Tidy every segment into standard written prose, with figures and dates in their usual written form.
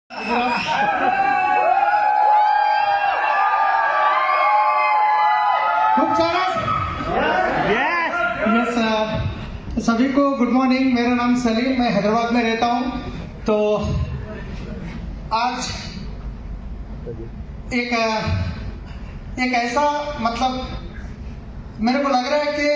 खूब सारा यस सभी को गुड मॉर्निंग। मेरा नाम सलीम, मैं हैदराबाद में रहता हूँ। तो आज एक ऐसा मतलब मेरे को लग रहा है कि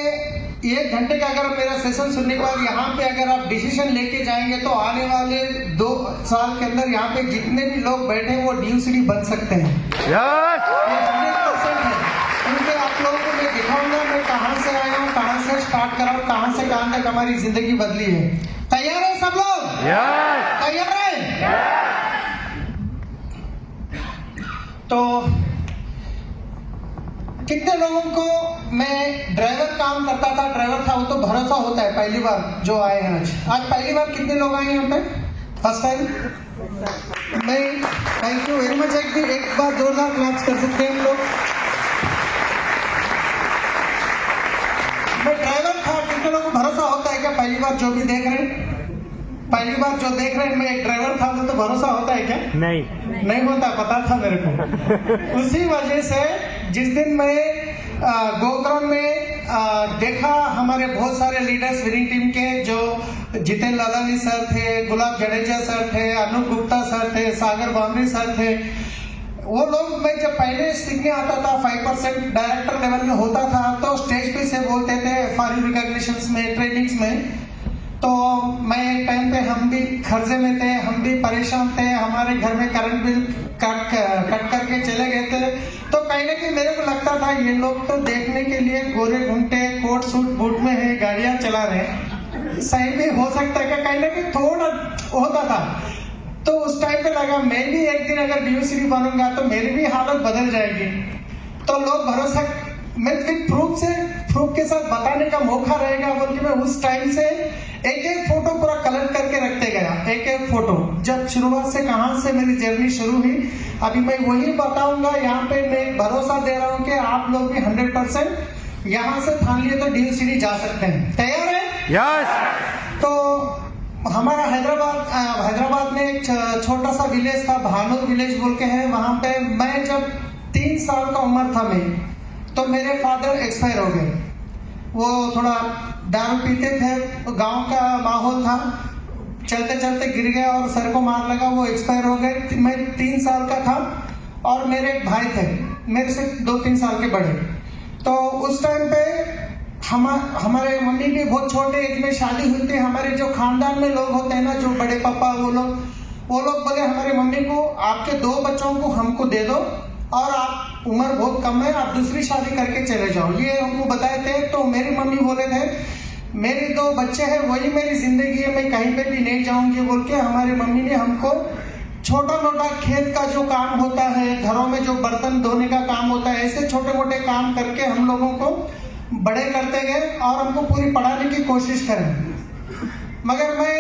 1 घंटे का अगर मेरा सेशन सुनने के बाद यहाँ पे अगर आप डिसीजन लेके जाएंगे तो आने वाले 2 साल के अंदर यहाँ पे जितने भी लोग बैठे हैं वो DUCD बन सकते हैं। 100% है। क्योंकि आप लोगों को मैं दिखाऊंगा मैं कहाँ से आया हूँ, कहाँ से स्टार्ट करा हूँ, कहाँ से कहाँ तक हमारी जिंदगी बदली है। तैयार है सब लोग? तैयार है? तो कितने लोगों को मैं ड्राइवर काम करता था, ड्राइवर था, वो तो भरोसा होता है पहली बार जो आए हैं आज पहली बार कितने लोग आए हैं यहाँ पे फर्स्ट टाइम? मैं थैंक यू वेरी मच। एक बार जोरदार क्लैप्स कर सकते हैं हम लोग। मैं ड्राइवर था, कितने लोगों को भरोसा होता है क्या पहली बार जो भी देख रहे हैं? पहली बार जो देख रहे हैं मैं एक ड्राइवर था, तो भरोसा होता है क्या? नहीं होता, पता था मेरे को। उसी वजह से जिस दिन मैं गोकर्ण में देखा हमारे बहुत सारे लीडर्स विनिंग टीम के, जो जितेंद्र लालानी सर थे, गुलाब जडेजा सर थे, अनूप गुप्ता सर थे, सागर बामरी सर थे, वो लोग मैं जब पहले सीखने आता था 5% डायरेक्टर लेवल में होता था तो स्टेज पे से बोलते थे FRU रिकॉग्निशंस में, ट्रेनिंग्स में। तो मैं एक टाइम पे हम भी खर्चे में थे, हम भी परेशान थे, हमारे घर में करंट बिल कट करके चले गए थे। तो कहीं ना कहीं मेरे को लगता था ये लोग तो देखने के लिए गोरे घुंटे कोट सूट बूट में है, गाड़ियां चला रहे हैं, सही भी हो सकता है क्या? कहीं ना कहीं थोड़ा होता था। तो उस टाइम पे लगा मैं भी एक दिन अगर DUCD बनूंगा तो मेरी भी हालत बदल जाएगी। तो लोग भरोसा मैं प्रूफ के साथ बताने का मौका रहेगा बोल के मैं उस टाइम से एक फोटो पूरा कलेक्ट करके रखते गया। एक फोटो जब शुरुआत से कहां से मेरी जर्नी शुरू हुई अभी मैं वही बताऊंगा। यहाँ पे मैं भरोसा दे रहा हूँ कि आप लोग भी 100% यहाँ से ठान लिए तो DUCD जा सकते हैं। तैयार है? यस। तो हमारा हैदराबाद में एक छोटा सा विलेज था, भानूर विलेज बोल के है। वहां पे मैं जब 3 साल का उम्र था तो मेरे फादर एक्सपायर हो गए। वो थोड़ा दारू पीते थे, गांव का माहौल था, चलते चलते गिर गया और सर को मार लगा, वो एक्सपायर हो गए। मैं 3 साल का था और मेरे एक भाई थे मेरे से 2-3 साल के बड़े। तो उस टाइम पे हमारे मम्मी भी बहुत छोटे एज में शादी हुई थी। हमारे जो खानदान में लोग होते हैं ना, जो बड़े पापा, वो लोग बोले हमारे मम्मी को आपके 2 बच्चों को हमको दे दो और आप उम्र बहुत कम है, आप दूसरी शादी करके चले जाओ, ये हमको बताए थे। तो मेरी मम्मी बोले थे मेरे 2 बच्चे हैं, वही मेरी जिंदगी है, मैं कहीं पे भी नहीं जाऊंगी बोल के हमारी मम्मी ने हमको छोटा मोटा खेत का जो काम होता है, घरों में जो बर्तन धोने का काम होता है, ऐसे छोटे मोटे काम करके हम लोगों को बड़े करते गए और हमको पूरी पढ़ाने की कोशिश करें। मगर मैं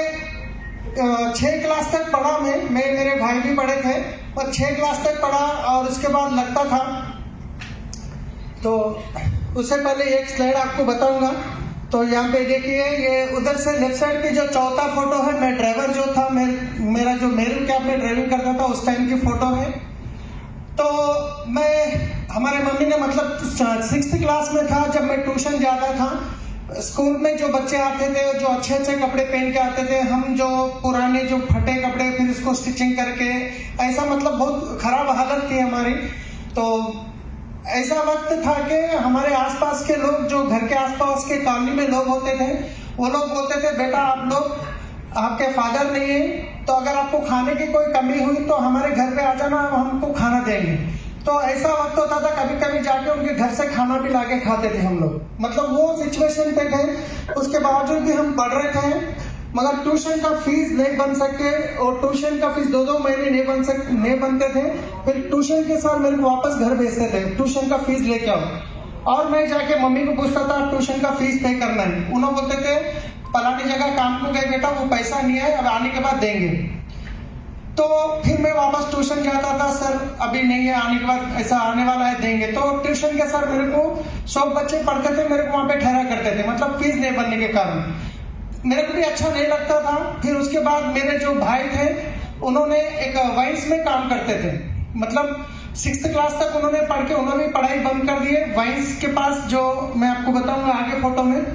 6 क्लास तक पढ़ा, मेरे भाई भी पढ़े थे और 6 क्लास तक पढ़ा और उसके बाद लगता था। तो उससे पहले एक स्लाइड आपको बताऊंगा। तो यहाँ पे देखिए, ये उधर से लेफ्ट साइड पे जो चौथा फोटो है, मैं ड्राइवर जो था, मेरा जो मेरू कैब में ड्राइविंग करता था उस टाइम की फोटो है। तो मैं हमारे मम्मी ने मतलब 6th क्लास में था जब मैं ट्यूशन जाता था। स्कूल में जो बच्चे आते थे जो अच्छे अच्छे कपड़े पहन के आते थे, हम जो पुराने जो फटे कपड़े फिर उसको स्टिचिंग करके, ऐसा मतलब बहुत खराब हालत थी हमारी। तो ऐसा वक्त था कि हमारे आसपास के लोग, जो घर के आसपास के कॉलोनी में लोग होते थे, वो लोग बोलते थे बेटा आप लोग, आपके फादर नहीं है तो अगर आपको खाने की कोई कमी हुई तो हमारे घर पे आ जाना, हम हमको खाना देंगे। तो ऐसा वक्त होता था कभी कभी जाके उनके घर से खाना भी लाके खाते थे हम लोग। मतलब वो सिचुएशन पे थे। उसके बावजूद भी हम पढ़ रहे थे, मगर ट्यूशन का फीस नहीं बन सके और ट्यूशन का फीस 2-2 महीने नहीं बनते थे। फिर ट्यूशन के साथ मेरे को वापस घर भेजते थे, ट्यूशन का फीस लेके आओ। और मैं जाके मम्मी को पूछता था ट्यूशन का फीस पे करना है, उन्होंने बोलते थे फलानी जगह काम को गए बेटा, वो पैसा नहीं है, अब आने के बाद देंगे। तो फिर मैं वापस ट्यूशन जाता था, सर अभी नहीं है, आने के बाद ऐसा आने वाला है, देंगे। तो ट्यूशन के सर मेरे को 100 बच्चे पढ़ते थे, मेरे को वहां पे ठहरा करते थे, मतलब फीस नहीं बनने के कारण मेरे को भी अच्छा नहीं लगता था। फिर उसके बाद मेरे जो भाई थे उन्होंने एक वाइन्स में काम करते थे, मतलब 6th क्लास तक उन्होंने पढ़ के उन्होंने पढ़ाई बंद कर दी है। वाइन्स के पास जो मैं आपको बताऊंगा आगे फोटो में,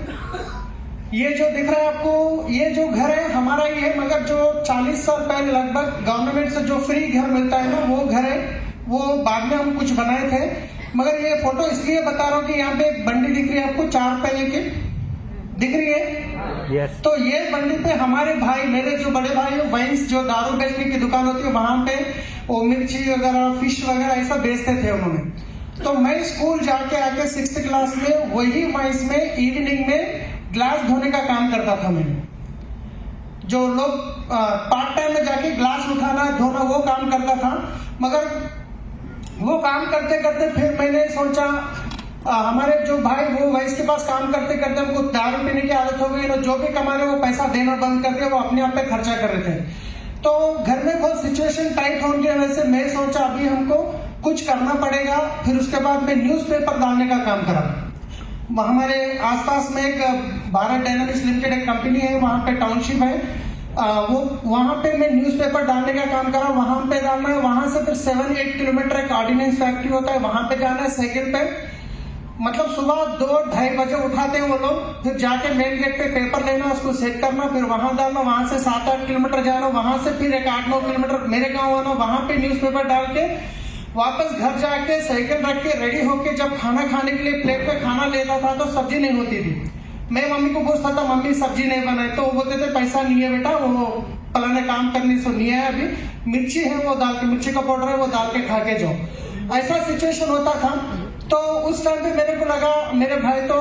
ये जो दिख रहा है आपको, ये जो घर है हमारा ही है, मगर जो 40 साल पहले लगभग गवर्नमेंट से जो फ्री घर मिलता है ना, वो घर है, वो बाद में हम कुछ बनाए थे। मगर ये फोटो इसलिए बता रहा हूँ कि यहाँ पे एक बंडी दिख रही है आपको, 4 पहिए की दिख रही है। yes. तो ये बंडी पे हमारे भाई, मेरे जो बड़े भाई है, वाइन्स जो दारू बेचने की दुकान होती है, वहां पे वो मिर्ची वगैरह, फिश वगैरह ऐसा बेचते थे उन्होंने। तो मैं स्कूल जाके आके 6th क्लास में वही वाइन्स में इवनिंग में ग्लास धोने का काम करता था। मैंने जो लोग पार्ट टाइम में जाके ग्लास उठाना धोना वो काम करता था। मगर वो काम करते करते फिर मैंने सोचा, हमारे जो भाई वो वाइस के पास काम करते करते हमको दारू पीने की आदत हो गई, जो भी कमा रहे वो पैसा देना बंद कर दिया, वो अपने आप पे खर्चा कर रहे थे। तो घर में बहुत सिचुएशन टाइट होने की वजह से मैं सोचा अभी हमको कुछ करना पड़ेगा। फिर उसके बाद मैं न्यूज़पेपर डालने का काम करा। हमारे आसपास में एक भारत डायनामिक्स लिमिटेड एक कंपनी है, वहां पे टाउनशिप है, वो वहां पे मैं न्यूज़पेपर डालने का काम करा। वहां पे डालना है, वहां से फिर 7-8 किलोमीटर एक ऑर्डिनेंस फैक्ट्री होता है, वहां पे जाना है साइकिल पे, मतलब सुबह 2-2:30 बजे उठाते हैं वो लोग, फिर जाके मेन गेट पे पेपर लेना, उसको सेट करना, फिर वहां डालना, वहां से 7-8 किलोमीटर जाना, वहां से फिर एक 8-9 किलोमीटर मेरे गाँव आना, वहां पे न्यूज़पेपर डाल के वापस घर जाके साइकिल रख के रेडी होके जब खाना खाने के लिए प्लेट पे खाना लेता था तो सब्जी नहीं होती थी। मैं मम्मी को पूछता था, मम्मी सब्जी नहीं बनाई, तो वो बोलते थे पैसा नहीं है बेटा, वो फलाने काम करने से नहीं है, अभी मिर्ची है वो डाल के, मिर्ची का पाउडर है वो डाल के खा के जाओ। ऐसा सिचुएशन होता था। तो उस टाइम पे मेरे को लगा मेरे भाई तो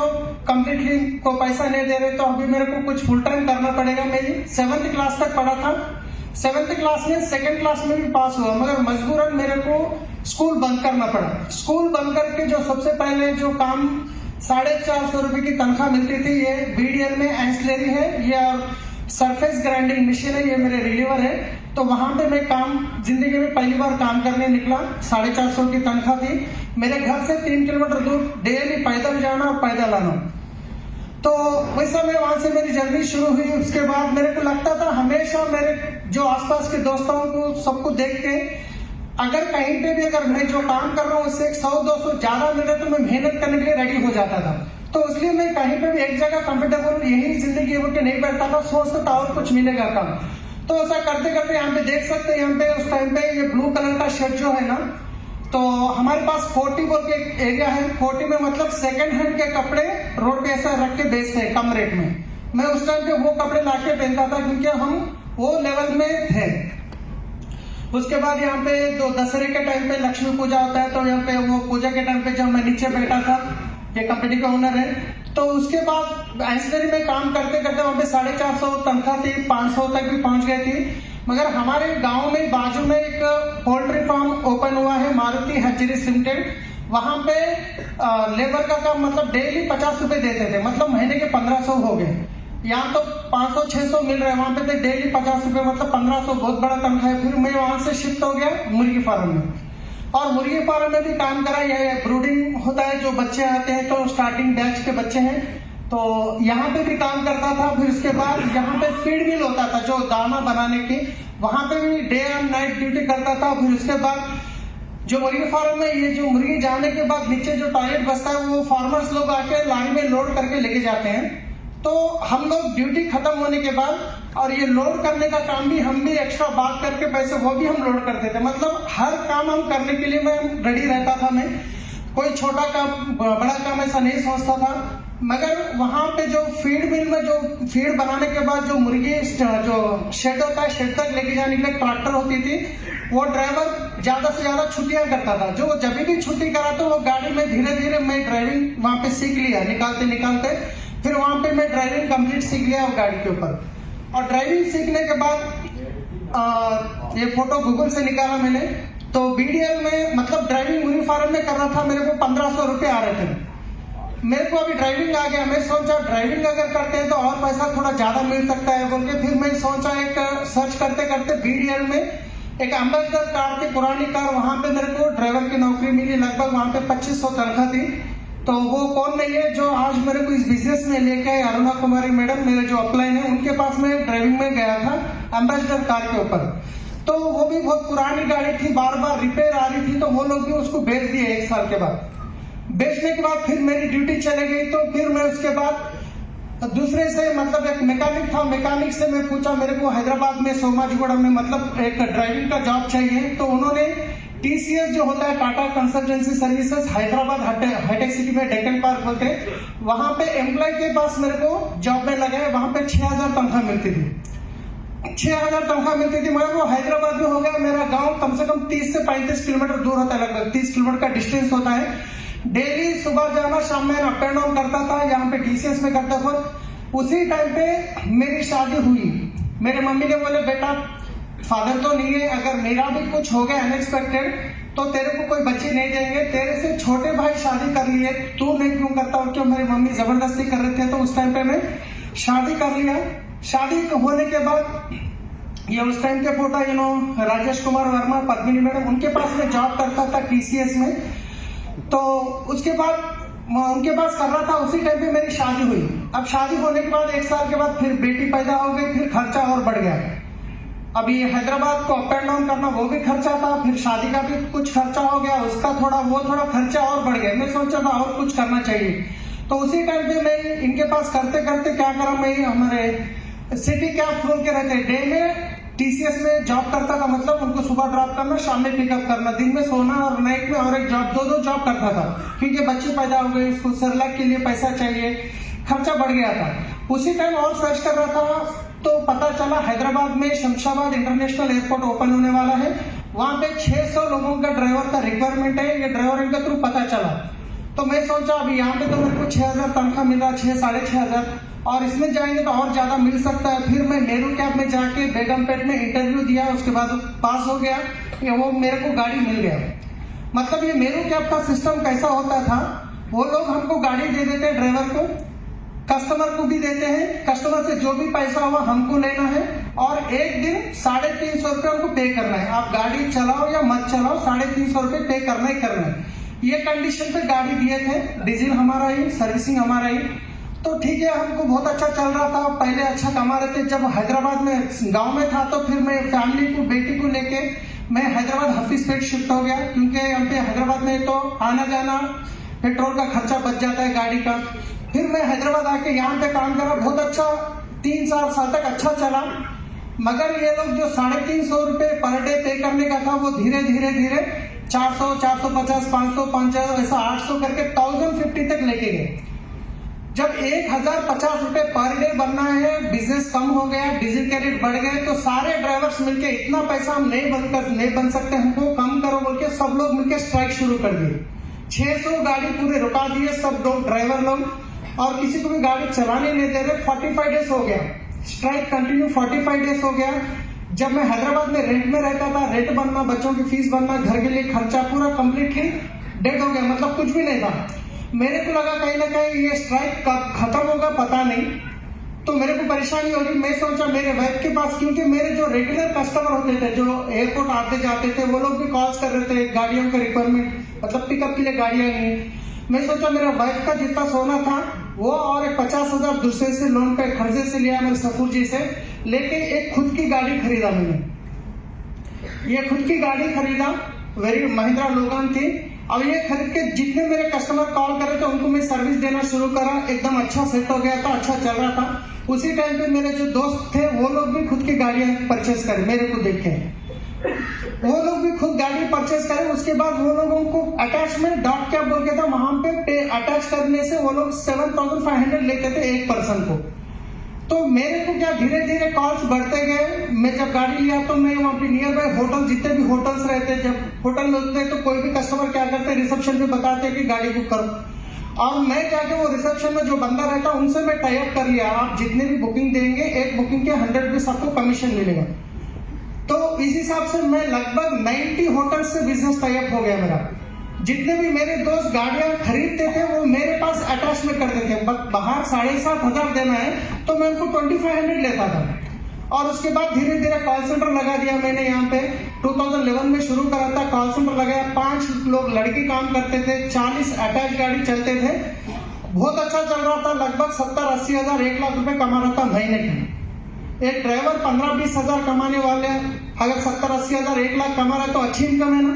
कम्प्लीटली को पैसा नहीं दे रहे, तो अभी मेरे को कुछ फुल टाइम करना पड़ेगा। मैं 7th क्लास तक पढ़ा था, 7th क्लास में 2nd क्लास में भी पास हुआ, मगर मजबूरन मेरे को स्कूल बंद करना पड़ा। स्कूल बंद करके जो सबसे पहले जो काम 450 रुपए की तनख्वाह मिलती थी, ये BDL में एंसिलरी है या सरफेस ग्राइंडिंग मशीन है, ये मेरे रिलीवर है, तो वहां पे मैं काम जिंदगी में पहली बार काम करने निकला। 450 की तनख्वाह थी। मेरे घर से 3 किलोमीटर दूर डेली पैदल जाना और पैदल आना। तो वैसा मैं वहां से मेरी जर्नी शुरू हुई। उसके बाद मेरे को लगता था हमेशा मेरे जो आसपास के दोस्तों को सबको देख के, अगर कहीं पे भी अगर मैं जो काम कर रहा हूँ उससे 100-200 ज्यादा मिले तो मैं मेहनत करने के लिए रेडी हो जाता था। तो इसलिए मैं कहीं पे भी एक जगह कंफर्टेबल यही जिंदगी बोल के नहीं बैठता था, सोचता था और कुछ मिलेगा काम। तो ऐसा करते करते यहाँ पे देख सकते हैं, यहाँ पे उस टाइम पे ये ब्लू कलर का शर्ट जो है ना, तो हमारे पास 40 बोल के एक एरिया है। 40 में मतलब सेकंड हैंड के कपड़े रोड पे ऐसा रख के बेचते हैं कम रेट में। मैं उस टाइम पे वो कपड़े लाके पहनता था क्योंकि हम वो लेवल में थे। उसके बाद यहाँ पे जो दशहरे के टाइम पे लक्ष्मी पूजा होता है, तो यहाँ पे वो पूजा के टाइम पे जब मैं नीचे बैठा था, ये कंपनी का ओनर है, तो उसके बाद एंसिलरी में काम करते करते वहाँ पे 450 तनख्वाह थी, 500 तक भी पहुंच गई थी। मगर हमारे गांव में बाजू में एक पोल्ट्री फार्म ओपन हुआ है, मारुति हैचरीज लिमिटेड। वहां पे लेबर का काम मतलब डेली 50 रुपए देते थे, मतलब महीने के 1500 हो गए। यहाँ तो 500-600 मिल रहे हैं, वहां पे थे डेली 50 रुपए, मतलब 1500, बहुत बड़ा तनख्वाह है। फिर मैं वहां से शिफ्ट हो गया मुर्गी फार्म में, और मुर्गी फार्म में भी काम करा। यह ब्रूडिंग होता है, जो बच्चे आते हैं तो स्टार्टिंग बैच के बच्चे हैं, तो यहाँ पे भी काम करता था। फिर उसके बाद यहाँ पे फीड मिल होता था जो दाना बनाने की, वहां पे भी डे एंड नाइट ड्यूटी करता था। फिर उसके बाद जो मुर्गी फार्म में ये जो मुर्गी जाने के बाद नीचे जो टॉयलेट बसता है वो फार्मर्स लोग आके लाइन में लोड करके लेके जाते हैं। तो हम लोग ड्यूटी खत्म होने के बाद और ये लोड करने का काम भी हम भी एक्स्ट्रा बात करके पैसे वो भी हम लोड करते थे। मतलब हर काम हम करने के लिए मैं रेडी रहता था। मैं कोई छोटा काम बड़ा काम ऐसा नहीं सोचता था। मगर वहां पे जो फीड मिल में जो फीड बनाने के बाद जो मुर्गी जो शेड होता है, शेड तक लेके जाने के लिए ट्रैक्टर होती थी, वो ड्राइवर ज्यादा से ज्यादा छुट्टियां करता था। जो जब भी छुट्टी करा तो वो गाड़ी में धीरे धीरे मैं ड्राइविंग वहां पे सीख लिया, निकालते निकालते फिर वहां पे मैं ड्राइविंग कंप्लीट सीख लिया गाड़ी के ऊपर। और ड्राइविंग सीखने के बाद ये फोटो गूगल से निकाला मैंने, तो BDL में मतलब ड्राइविंग मुर्गी फार्म में करना था, मेरे को 1500 रुपए आ रहे थे। मेरे को अभी ड्राइविंग आ गया, मैं सोचा ड्राइविंग अगर करते हैं तो और पैसा थोड़ा ज्यादा मिल सकता है बोल के फिर मैं सोचा एक सर्च करते करते BDL में एक एम्बेसडर कार थी, पुरानी कार, वहां पे मेरे को ड्राइवर की नौकरी मिली। लगभग वहां पे 2500 तनख्वाह थी। तो वो कौन नहीं है जो आज मेरे को इस बिजनेस में लेके आए, अरुणा कुमारी मैडम, मेरे जो अपलाइन है उनके पास में ड्राइविंग में गया था एम्बेसडर कार के ऊपर। तो वो भी बहुत पुरानी गाड़ी थी, बार बार रिपेयर आ रही थी, तो वो लोग भी उसको बेच दिए 1 साल के बाद। बेचने के बाद फिर मेरी ड्यूटी चले गई, तो फिर मैं उसके बाद दूसरे से मतलब एक मैकेनिक था, मैकेनिक से मैं पूछा मेरे को हैदराबाद में सोमाजीगुड़ा में मतलब एक ड्राइविंग का जॉब चाहिए, तो उन्होंने TCS जो होता है टाटा कंसल्टेंसी सर्विसेज हैदराबाद हाईटेक सिटी में डेक्कन पार्क बोलते हैं, वहां पे एम्प्लॉय के पास मेरे को जॉब में लगाए। वहां पे 6000 तनख्वाह मिलती थी, 6000 तनख्वाह मिलती थी। मगर वो हैदराबाद में हो गया, मेरा गांव कम से कम 30 से 35 किलोमीटर दूर होता है, लगभग 30 किलोमीटर का डिस्टेंस होता है। डेली सुबह जाना शाम में अप एंड डाउन करता था, यहाँ पे TCS में करता था। उसी टाइम पे मेरी शादी हुई। मेरे मम्मी ने बोले बेटा फादर तो नहीं है, अगर मेरा भी कुछ हो गया अनएक्सपेक्टेड तो तेरे को कोई बच्ची नहीं देंगे, तेरे से छोटे भाई शादी कर लिए, तू नहीं क्यों करता हो? क्यों मेरी मम्मी जबरदस्ती कर रहे थे, तो उस टाइम पे मैं शादी कर लिया। शादी होने के बाद ये उस टाइम के फोटो राजेश कुमार वर्मा, पद्मिनी मैडम, उनके पास मैं जॉब करता था TCS में। तो उसके बाद उनके पास कर रहा था, उसी टाइम पे मेरी शादी हुई। अब शादी होने के बाद 1 साल के बाद फिर बेटी पैदा हो गई, फिर खर्चा और बढ़ गया। अभी हैदराबाद को अप एंड डाउन करना वो भी खर्चा था, फिर शादी का भी कुछ खर्चा हो गया, उसका थोड़ा खर्चा और बढ़ गया। मैं सोचा था और कुछ करना चाहिए, तो उसी टाइम पे मैं इनके पास करते करते क्या करा, मैं हमारे सिटी कैब बोल के रहते, डे में TCS में जॉब करता था, मतलब उनको सुबह ड्रॉप करना, शाम में पिकअप करना, दिन में सोना और नाइट में और एक जॉब, दो जॉब करता था, क्योंकि बच्चे पैदा हो गए, उसको सरलग के लिए पैसा चाहिए, खर्चा बढ़ गया था। उसी टाइम और सर्च कर रहा था तो पता चला हैदराबाद में शमशाबाद इंटरनेशनल एयरपोर्ट ओपन होने वाला है, वहां पे 600 लोगों का ड्राइवर का रिक्वायरमेंट है। ये ड्राइवर इनके थ्रू पता चला, तो मैं सोचा अभी यहाँ पे तो मेरे को 6000 तनख्वाह मिल रहा, 6 साढ़े 6000, और इसमें जाएंगे तो और ज्यादा मिल सकता है। फिर मैं नेहरू कैब में जाके बेगमपेट में इंटरव्यू दिया, उसके बाद पास हो गया, वो मेरे को गाड़ी मिल गया। मतलब ये नेहरू कैब का सिस्टम कैसा होता था, वो लोग हमको गाड़ी दे देते हैं, ड्राइवर को, कस्टमर को भी देते हैं, कस्टमर से जो भी पैसा हुआ हमको लेना है, और एक दिन 350 रुपये हमको पे करना है। आप गाड़ी चलाओ या मत चलाओ, 350 रुपये पे करना ही करना है। ये कंडीशन पे गाड़ी दिए थे, डीजल हमारा ही, सर्विसिंग हमारा ही। तो ठीक है, हमको बहुत अच्छा चल रहा था, पहले अच्छा कमा रहे थे। जब हैदराबाद में गांव में था तो फिर मैं फैमिली को, बेटी को लेके मैं हैदराबाद हफीजपेट शिफ्ट हो गया, क्योंकि यहाँ पे हैदराबाद में तो आना जाना पेट्रोल का खर्चा बच जाता है गाड़ी का। फिर मैं हैदराबाद आके यहाँ पे काम करा, बहुत अच्छा 3-4 साल तक अच्छा चला। मगर ये लोग जो 350 रुपये पर डे पे करने का था, वो धीरे धीरे 400, 450, 500, 500, ऐसा 800 करके 1050 तक लेके गए। जब 1050 रुपये पर डे बनना है, बिजनेस कम हो गया, डीजल के रेट बढ़ गए, तो सारे ड्राइवर्स मिलके इतना पैसा हम नहीं बन सकते, हमको कम करो बोल के सब लोग मिलके स्ट्राइक शुरू कर दिए। 600 गाड़ी पूरे रुका दिए सब लोग, ड्राइवर लोग, और किसी को भी गाड़ी चलाने नहीं दे रहे। 45 डेज हो गया स्ट्राइक कंटिन्यू, 45 डेज हो गया। जब मैं हैदराबाद में रेंट में रहता था, रेंट बनना, बच्चों की फीस बनना, घर के लिए खर्चा पूरा कंप्लीटली डेड हो गया, मतलब कुछ भी नहीं था। मेरे को लगा कहीं ना कहीं ये स्ट्राइक कब खत्म होगा पता नहीं, तो मेरे को परेशानी हो रही। मैं सोचा मेरे वाइफ के पास, क्योंकि मेरे जो रेगुलर कस्टमर होते थे, जो एयरपोर्ट आते जाते थे, वो लोग भी कॉल्स कर रहे थे, गाड़ियों का रिक्वायरमेंट, मतलब पिकअप के लिए गाड़ियां नहीं। मैं सोचा मेरे वाइफ का जितना सोना था वो और 50,000 दूसरे से लोन पे कर्जे से लिया, मेरे ससुर जी से लेके एक खुद की गाड़ी खरीदा मैंने। ये खुद की गाड़ी खरीदा, वेरी महिंद्रा लोगान थी। अब ये खरीद के जितने मेरे कस्टमर कॉल कर रहे थे उनको मैं सर्विस देना शुरू करा, एकदम अच्छा सेट हो गया था, अच्छा चल रहा था। उसी टाइम पे मेरे जो दोस्त थे वो लोग भी खुद की गाड़ियां परचेज करे, मेरे को देख के वो लोग भी खुद गाड़ी परचेज करे। उसके बाद वो लोगों को अटैचमेंट डॉट कैब बोल के था, वहां पे अटैच करने से वो लोग 7,500 लेते थे एक पर्सन को। तो मेरे को क्या धीरे धीरे कॉल्स बढ़ते गए। मैं जब गाड़ी लिया तो मैं वहाँ पे नियर बाय होटल, जितने भी होटल्स रहते, जब होटल में होते तो कोई भी कस्टमर क्या करते, रिसेप्शन पे बताते कि गाड़ी बुक करो, और मैं जाके वो रिसेप्शन में जो बंदा रहता उनसे मैं टाई अप कर लिया, आप जितने भी बुकिंग देंगे एक बुकिंग के 100 रुपीज आपको कमीशन मिलेगा। तो इस हिसाब से मैं लगभग 90 होटल से बिजनेस टाई अप हो गया मेरा। जितने भी मेरे दोस्त गाड़ियां खरीदते थे वो मेरे पास अटैच में करते थे, बाहर 7,500 देना है तो मैं उनको 2500 लेता था। और उसके बाद धीरे धीरे कॉल सेंटर लगा दिया मैंने। यहाँ पे 2011 में शुरू करा था, कॉल सेंटर लगाया, 5 लोग लड़की काम करते थे, 40 अटैच गाड़ी चलते थे, बहुत अच्छा चल रहा था। लगभग 70-80 हजार 1 लाख रुपए कमा रहा था महीने की। एक ड्राइवर 15-20 हजार कमाने वाले अगर 70-80 हजार 1 लाख कमा रहा है तो अच्छी इनकम है ना।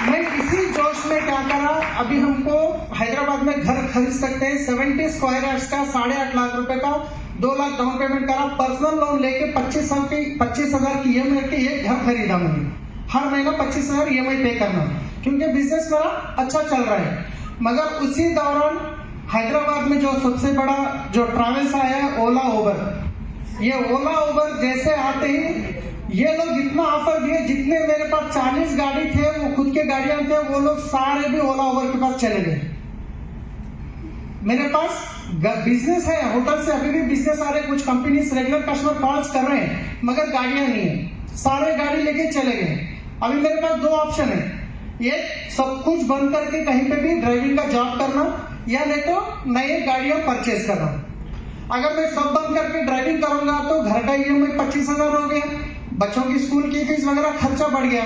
मैं इसी जोश में क्या करा, अभी हमको हैदराबाद में घर खरीद सकते हैं 70 स्क्वायर यार्ड्स का 8.5 लाख रुपए का, 2 लाख डाउन पेमेंट करा, पर्सनल लोन लेके 25,000 की ईएमआई के एक घर खरीदा मैंने। हर महीना 25,000 ईएमआई पे करना, क्योंकि बिजनेस मेरा अच्छा चल रहा है। मगर उसी दौरान हैदराबाद में जो सबसे बड़ा जो ट्रैवल्स आया है ओला उबर, ये ओला उबर जैसे आते ही ये लोग इतना ऑफर दिए, जितने मेरे पास 40 गाड़ी थे वो खुद के गाड़ियां थे, वो लोग सारे भी ओला उबर के पास चले गए। मेरे पास बिजनेस है, होटल से अभी भी बिजनेस आ रहे, कुछ कंपनी रेगुलर कस्टमर कॉल्स कर रहे हैं, मगर गाड़ियां नहीं है, सारे गाड़ी लेके चले गए। अभी मेरे पास 2 ऑप्शन है, एक सब कुछ बंद करके कहीं पे भी ड्राइविंग का जॉब करना, या नहीं तो नई गाड़ियां परचेज करना। अगर मैं सब बंद करके ड्राइविंग करूंगा तो घर का ईएमआई 25,000 हो गया, बच्चों की स्कूल की फीस वगैरह खर्चा बढ़ गया।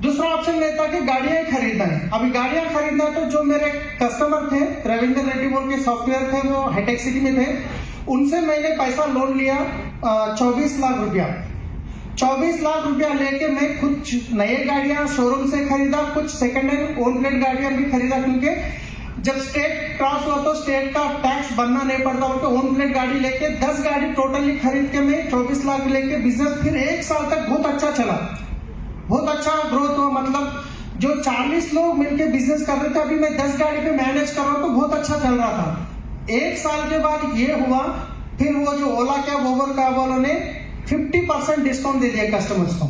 दूसरा ऑप्शन लेता कि गाड़ियां ही खरीदना है। अभी गाड़ियां खरीदना है तो जो मेरे कस्टमर थे रविंद्र रेड्डी बोल के सॉफ्टवेयर थे, वो हाईटेक सिटी में थे, उनसे मैंने पैसा लोन लिया 24 लाख रुपया। 24 लाख रुपया लेके मैं कुछ नए गाड़ियां शोरूम से खरीदा, कुछ सेकंड हैंड ओन प्लेट गाड़ियां भी खरीदा, क्योंकि जब स्टेट क्रॉस हुआ तो स्टेट का टैक्स भरना नहीं पड़ता, उनको ओन प्लेट गाड़ी लेके 10 गाड़ी टोटली खरीद के मैं 24 लाख लेके बिजनेस फिर 1 साल तक बहुत अच्छा चला, बहुत अच्छा ग्रोथ हुआ। मतलब जो 40 लोग मिलके बिजनेस कर रहे थे, अभी मैं 10 गाड़ी पे मैनेज कर रहा हूँ, तो बहुत अच्छा चल रहा था। 1 साल के बाद ये हुआ, फिर वो जो ओला कैब उबर कैब वालों ने 50% डिस्काउंट दे दिया कस्टमर्स को।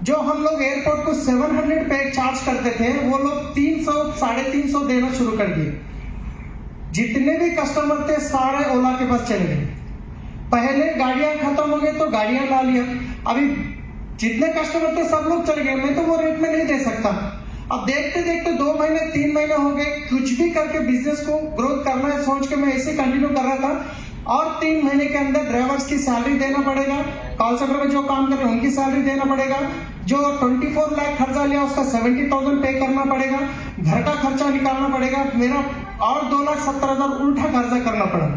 जो हम लोग एयरपोर्ट को 700 पे चार्ज करते थे, वो लोग 300 350 देना शुरू कर दिए। जितने भी कस्टमर थे सारे ओला के पास चले गए। पहले गाड़ियां खत्म हो गई तो गाड़ियां ला लिया, अभी जितने कस्टमर थे सब लोग चले गए, मैं तो वो रेट में नहीं दे सकता। अब देखते देखते 2 महीने 3 महीने हो गए, कुछ भी करके बिजनेस को ग्रोथ करना है सोच के मैं ऐसे कंटिन्यू कर रहा था। और 3 महीने के अंदर ड्राइवर्स की सैलरी देना पड़ेगा, कॉल सेंटर में जो काम कर रहे हैं उनकी सैलरी देना पड़ेगा, जो 24 लाख खर्चा लिया उसका 70,000 पे करना पड़ेगा, घर का खर्चा निकालना पड़ेगा मेरा, और 2,70,000 उल्टा खर्चा करना पड़ा।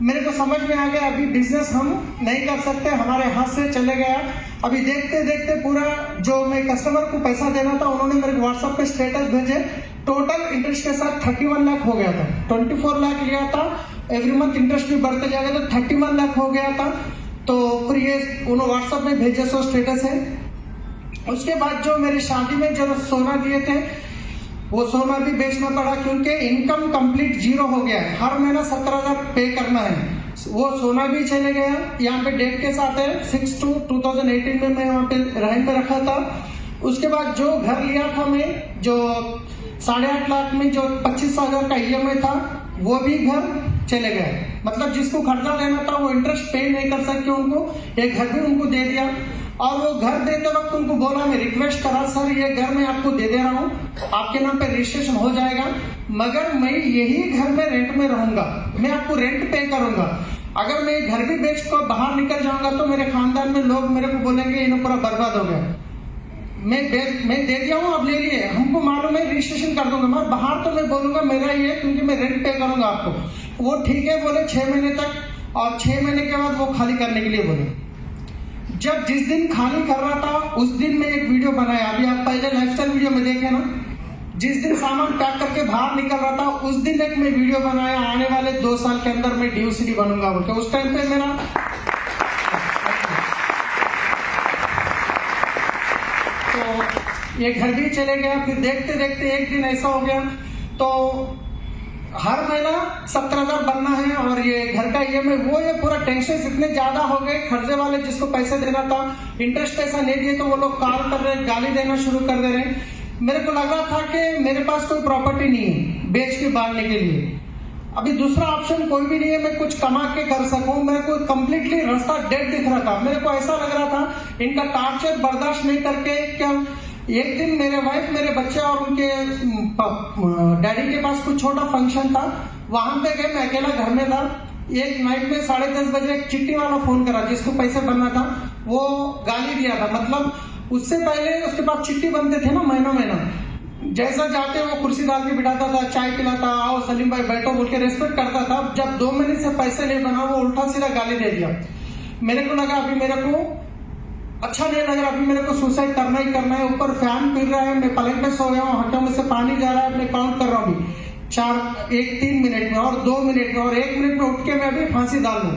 मेरे को समझ में आ गया अभी बिजनेस हम नहीं कर सकते, हमारे हाथ से चले गया। अभी देखते देखते पूरा जो मैं कस्टमर को पैसा देना था, उन्होंने मेरे व्हाट्सएप पे स्टेटस भेजे, टोटल इंटरेस्ट के साथ 31 लाख हो गया था। 24 लाख लिया था, एवरी मंथ इंटरेस्ट भी बढ़ते जाएगा तो 31 लाख हो गया था। तो फिर ये उन्होंने व्हाट्सएप में भेजे, सो स्टेटस है। उसके बाद जो मेरी शादी में जो सोना दिए थे, वो सोना भी बेचना पड़ा, क्योंकि इनकम कंप्लीट 0 हो गया है, हर महीना 17,000 पे करना है। वो सोना भी चले गया, यहाँ पे डेट के साथ है 6/2/2018 में मैं वहाँ पे रहन में रखा था। उसके बाद जो घर लिया था मैं, जो 8.5 लाख में जो 25,000 का ईएमआई था, वो भी घर चले गए। मतलब जिसको खर्चा लेना था वो इंटरेस्ट पे नहीं कर सके, उनको एक घर भी उनको दे दिया। और वो घर देते वक्त उनको बोला, मैं रिक्वेस्ट करा, सर ये घर मैं आपको दे रहा हूँ, आपके नाम पे रजिस्ट्रेशन हो जाएगा, मगर मैं यही घर में रेंट में रहूंगा, मैं आपको रेंट पे करूंगा। अगर मैं घर भी बेच कर बाहर निकल जाऊंगा तो मेरे खानदान में लोग मेरे को बोलेंगे इन्हें पूरा बर्बाद हो गया। मैं दे दिया हूँ, आप ले लिए, हमको मालूम है, रजिस्ट्रेशन कर दूंगा, मैं बाहर तो मैं बोलूंगा मेरा ही है, क्योंकि मैं रेंट पे करूंगा आपको। वो ठीक है बोले 6 महीने तक, और 6 महीने के बाद वो खाली करने के लिए बोले। जब जिस दिन खाली कर रहा था उस दिन मैं एक वीडियो बनाया, अभी आप पहले लाइफस्टाइल वीडियो में देखे ना, जिस दिन सामान पैक करके बाहर निकल रहा था उस दिन एक मैं वीडियो बनाया, आने वाले 2 साल के अंदर मैं DOCD बनूंगा बोल के। उस टाइम पे मेरा तो ये घर भी चले गया। फिर देखते देखते एक दिन ऐसा हो गया, तो हर महीना 17,000 बनना है, और ये घर का ईएमआई, वो ये पूरा टेंशन इतने ज्यादा हो गए। खर्चे वाले जिसको पैसे देना था, इंटरेस्ट पैसा नहीं दिए तो वो लोग कॉल कर रहे, गाली देना शुरू कर दे रहे। मेरे को लग रहा था कि मेरे पास कोई प्रॉपर्टी नहीं है बेच के बांटने के लिए, अभी दूसरा ऑप्शन कोई भी नहीं है मैं कुछ कमा के कर सकूं। मेरे को कम्प्लीटली रास्ता डेड दिख रहा था। मेरे को ऐसा लग रहा था इनका टॉर्चर बर्दाश्त नहीं करके, क्या एक दिन मेरे वाइफ, मेरे बच्चे और उनके डैडी के पास कुछ छोटा फंक्शन था, वहां पे गए, मैं अकेला घर में था। एक नाइट में 10:30 बजे एक चिट्ठी वाला फोन करा, जिसको पैसे बनना था, वो गाली दिया था। मतलब उससे पहले उसके पास चिट्ठी बनते थे ना महीना महीना, जैसा जाके वो कुर्सी डाल के बिठाता था, चाय पिलाता, आओ सलीम भाई बैठो बोल के रेस्पेक्ट करता था। जब 2 महीने से पैसे नहीं बना, वो उल्टा सीधा गाली दे दिया। मेरे को लगा अभी मेरे को अच्छा नहीं लग रहा, अभी मेरे को सुसाइड करना ही करना है। ऊपर फैन फिर रहा है, मैं पलंग पे सो गया हूँ, हड्डियों में से पानी जा रहा है। मैं काउंट कर रहा हूँ 3 मिनट में और 2 मिनट में और 1 मिनट में उठ के मैं अभी फांसी डाल दूं।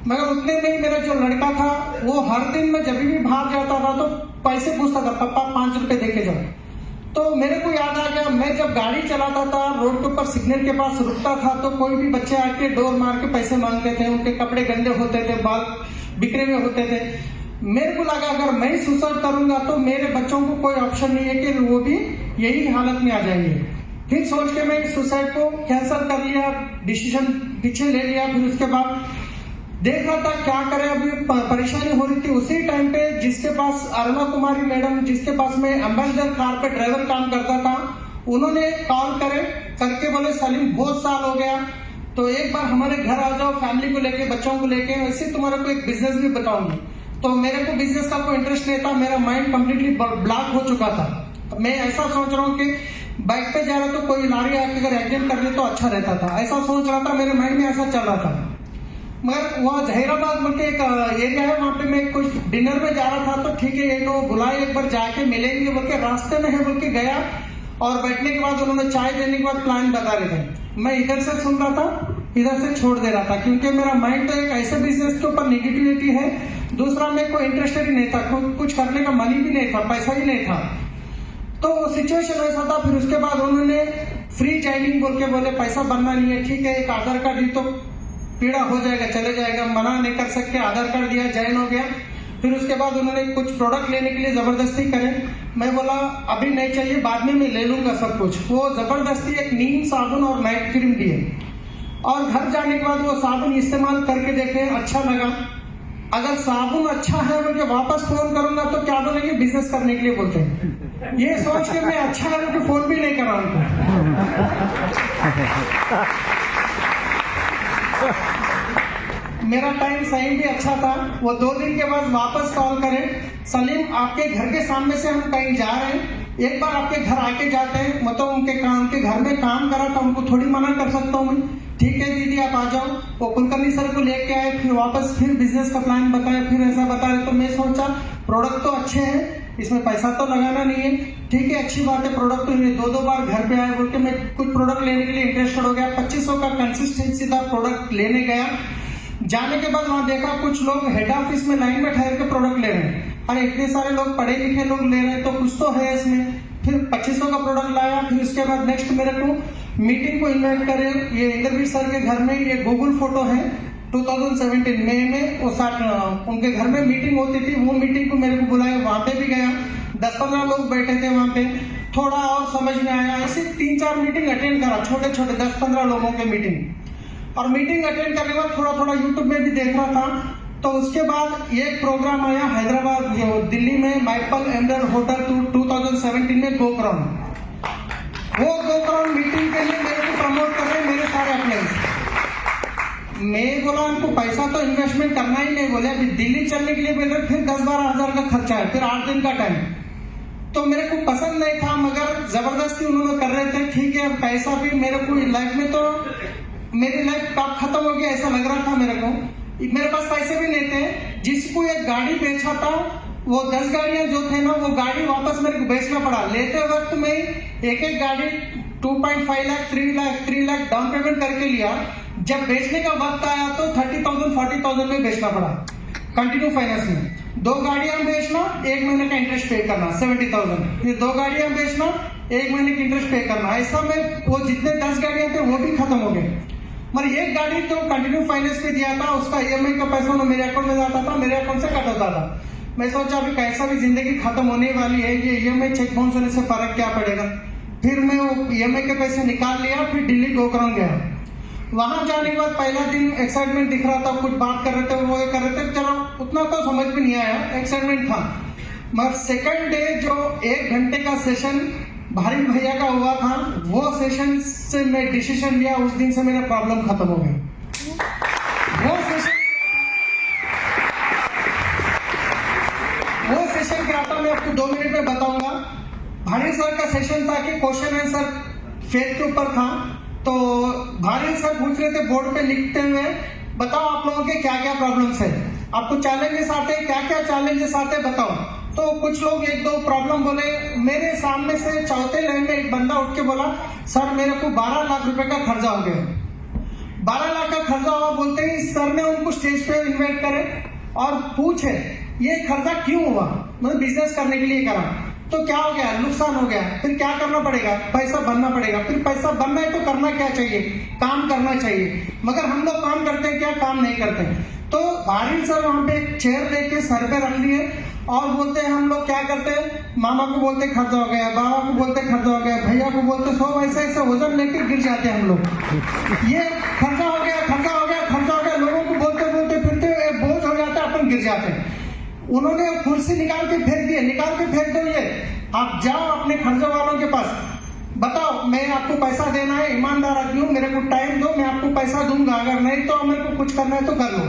मगर उतने में ही मेरा जो लड़का था वो हर दिन मैं जब भी बाहर जाता था तो पैसे पूछता था, पापा 5 रुपए देके जाओ। तो मेरे को याद आ गया, मैं जब गाड़ी चलाता था रोड के ऊपर सिग्नल के पास रुकता था तो कोई भी बच्चे आके डोर मार के पैसे मांगते थे, उनके कपड़े गंदे होते थे, बाल बिखरे हुए होते थे। मेरे को लगा अगर मैं सुसाइड करूंगा तो मेरे बच्चों को कोई ऑप्शन नहीं है कि वो भी यही हालत में आ जाएंगे। फिर सोच के मैं सुसाइड को कैंसिल कर लिया, डिसीजन पीछे ले लिया। फिर उसके बाद देख रहा था क्या करे, अभी परेशानी हो रही थी। उसी टाइम पे जिसके पास अरुणा कुमारी मैडम, जिसके पास मैं एम्बेसडर कार पे ड्राइवर काम करता था, उन्होंने कॉल करके बोले सलीम बहुत साल हो गया तो एक बार हमारे घर आ जाओ, फैमिली को लेके, बच्चों को लेके, वैसे तुम्हारे को एक बिजनेस भी बताऊंगी। तो मेरे को बिजनेस का कोई इंटरेस्ट नहीं था, मेरा माइंड कम्प्लीटली ब्लॉक हो चुका था। मैं ऐसा सोच रहा हूँ कि बाइक पे जा रहा तो कोई लारी आके अगर एक्सीडेंट कर ले तो अच्छा रहता था, ऐसा सोच रहा था, मेरे माइंड में ऐसा चल रहा था। मगर वहाँ जहीराबाद बोल के एक एरिया है, वहाँ पे मैं कुछ डिनर में जा रहा था तो ठीक है ये लोग बुलाए एक बार जाके मिलेंगे बोल के, रास्ते में है बोल के गया। और बैठने के बाद उन्होंने चाय देने के बाद प्लान बता रहे थे। मैं इधर से सुन रहा था, इधर से छोड़ दे रहा था, क्योंकि मेरा माइंड तो एक ऐसे बिजनेस के ऊपर निगेटिविटी है, दूसरा मैं कोई इंटरेस्टेड ही नहीं था, कुछ करने का मनी भी नहीं था, पैसा ही नहीं था। तो सिचुएशन ऐसा था। फिर उसके बाद उन्होंने फ्री ज्वाइनिंग बोल के बोले पैसा बनना नहीं है, ठीक है एक आधार कार्ड दी तो पीड़ा हो जाएगा, चले जाएगा, मना नहीं कर सकते। आधार कार्ड दिया, ज्वाइन हो गया। फिर उसके बाद उन्होंने कुछ प्रोडक्ट लेने के लिए जबरदस्ती करे। मैं बोला अभी नहीं चाहिए, बाद में मैं ले लूंगा सब कुछ। वो जबरदस्ती एक नीम साबुन और नाइट क्रीम दिए और घर जाने के बाद वो साबुन इस्तेमाल करके देखे, अच्छा लगा। अगर साबुन अच्छा है बोल के वापस फोन करूंगा तो क्या बोलेंगे, बिजनेस करने के लिए बोलते हैं। ये सोच के मैं अच्छा है बोल के फोन भी नहीं करा उनको। मेरा टाइम सही भी अच्छा था। वो 2 दिन के बाद वापस कॉल करे, सलीम आपके घर के सामने से हम कहीं जा रहे हैं, एक बार आपके घर आके जाते हैं। मतलब उनके घर में काम करा था, उनको थोड़ी मना कर सकता हूँ मैं। ठीक है दीदी आप आ जाओ। वो कुलकर्णी सर को लेके आए, फिर वापस फिर बिजनेस का प्लान बताया, फिर ऐसा बता रहे। तो मैं सोचा प्रोडक्ट तो अच्छे हैं, इसमें पैसा तो लगाना नहीं है, ठीक है अच्छी बात है। प्रोडक्ट तो 2 बार घर पे आए बोल के मैं कुछ प्रोडक्ट लेने के लिए इंटरेस्टेड हो गया। 2500 का कंसिस्टेंसी का प्रोडक्ट लेने गया। जाने के बाद वहां देखा कुछ लोग हेड ऑफिस में लाइन में ठहर के प्रोडक्ट ले रहे हैं। अरे इतने सारे लोग पढ़े लिखे लोग ले रहे हैं तो कुछ तो है इसमें। फिर 2500 का प्रोडक्ट लाया। फिर उसके बाद नेक्स्ट मेरे को मीटिंग को इन्वाइट करे। ये इंद्रवीर सर के घर में ये गूगल फोटो है 2017 मई में वो उनके घर में मीटिंग होती थी। वो मीटिंग को मेरे को बुलाया, वहां पे भी गया। 10-15 लोग बैठे थे वहां पे। थोड़ा और समझ में आया। ऐसे 3-4 मीटिंग अटेंड करा, छोटे छोटे 10-15 लोगों के मीटिंग। और मीटिंग अटेंड करने के बाद थोड़ा थोड़ा यूट्यूब में भी देख रहा था। तो उसके बाद एक प्रोग्राम आया हैदराबाद दिल्ली में माइपल एमरल होटल 2017 में गोक्राउन। वो गोक्राउन मीटिंग के लिए मेरे को प्रमोट कर रहे मेरे सारे अप्लाइज। मैं बोला उनको पैसा तो इन्वेस्टमेंट करना ही नहीं, बोले अभी दिल्ली चलने के लिए बोले फिर 10-12 हजार का खर्चा है, फिर 8 दिन का टाइम। तो मेरे को पसंद नहीं था, मगर जबरदस्ती उन्होंने कर रहे थे। ठीक है पैसा भी मेरे को लाइफ में तो मेरी लाइफ कब खत्म हो गया ऐसा लग रहा था मेरे को। मेरे पास पैसे भी नहीं थे। जिसको एक गाड़ी बेचा था वो 10 गाड़ियां जो थे ना वो गाड़ी वापस मेरे को बेचना पड़ा। लेते वक्त में एक गाड़ी 2.5 लाख 3 लाख डाउन पेमेंट करके लिया। जब बेचने का वक्त आया तो 30,000-40,000 में बेचना पड़ा कंटिन्यू फाइनेंस में। 2 गाड़ियां बेचना, 1 महीने का इंटरेस्ट पे करना 70,000, फिर 2 गाड़ियां बेचना, 1 महीने की इंटरेस्ट पे करना। ऐसा में वो जितने 10 गाड़ियां थे वो भी खत्म हो गए। मगर एक गाड़ी तो कंटिन्यू फाइनेंस पे दिया था, उसका ईएमआई का पैसा ना मेरे अकाउंट में जाता था, मेरे अकाउंट से कट होता था। मैं सोचा अभी कैसा भी जिंदगी खत्म होने वाली है, ये ईएमआई चेक बाउंस होने से फर्क क्या पड़ेगा। फिर मैं वो ईएमआई के पैसे निकाल लिया। फिर दिल्ली गोकरण गया। वहां जाने के बाद पहला दिन एक्साइटमेंट दिख रहा था, कुछ बात कर रहे थे, वो कर रहे थे, चलो उतना तो समझ में नहीं आया, एक्साइटमेंट था। मगर सेकंड डे जो 1 घंटे का सेशन भारी भैया का हुआ था, वो सेशन से मैं डिसीजन लिया, उस दिन से मेरा प्रॉब्लम खत्म हो गया। वो सेशन क्या था मैं आपको 2 मिनट में बताऊंगा। भारी सर का सेशन था कि क्वेश्चन आंसर फेथ के ऊपर था। तो भारी सर पूछ रहे थे बोर्ड पे लिखते हुए, बताओ आप लोगों के क्या क्या प्रॉब्लम्स है, आपको चैलेंजेस आते हैं, क्या क्या चैलेंजेस आते हैं बताओ। तो कुछ लोग एक दो प्रॉब्लम बोले। मेरे सामने से चौथे लाइन में एक बंदा उठ के बोला, सर मेरे को 12 लाख रुपए का खर्चा हो गया। 12 लाख का खर्चा हुआ बोलते ही सर ने उनको स्टेज पे इन्वाइट करे और पूछे ये खर्चा क्यों हुआ, मतलब बिजनेस करने के लिए करा तो क्या हो गया, नुकसान हो गया, फिर क्या करना पड़ेगा, पैसा भरना पड़ेगा। फिर पैसा भरना है तो करना क्या चाहिए, काम करना चाहिए। मगर हम लोग काम करते हैं क्या, काम नहीं करते। तो भारी सर वहां पे एक चेयर लेके सर पे रख लिए और बोलते हैं हम लोग क्या करते हैं, मामा को बोलते खर्चा हो गया, बाबा को बोलते खर्चा हो गया, भैया को बोलते 100 ऐसे ऐसे वजन लेके गिर जाते हैं हम लोग। ये खर्चा हो गया, खर्चा हो गया, खर्चा हो गया, लोगों को बोलते बोलते फिरते बोझ हो जाता है, अपन गिर जाते हैं। उन्होंने कुर्सी निकाल के फेंक दिए, निकाल के फेंक दो, ये आप जाओ अपने खर्चे वालों के पास, बताओ मैं आपको पैसा देना है, ईमानदार आदमी हूँ, मेरे को टाइम दो, मैं आपको पैसा दूंगा, अगर नहीं तो मेरे को कुछ करना है तो कर लो,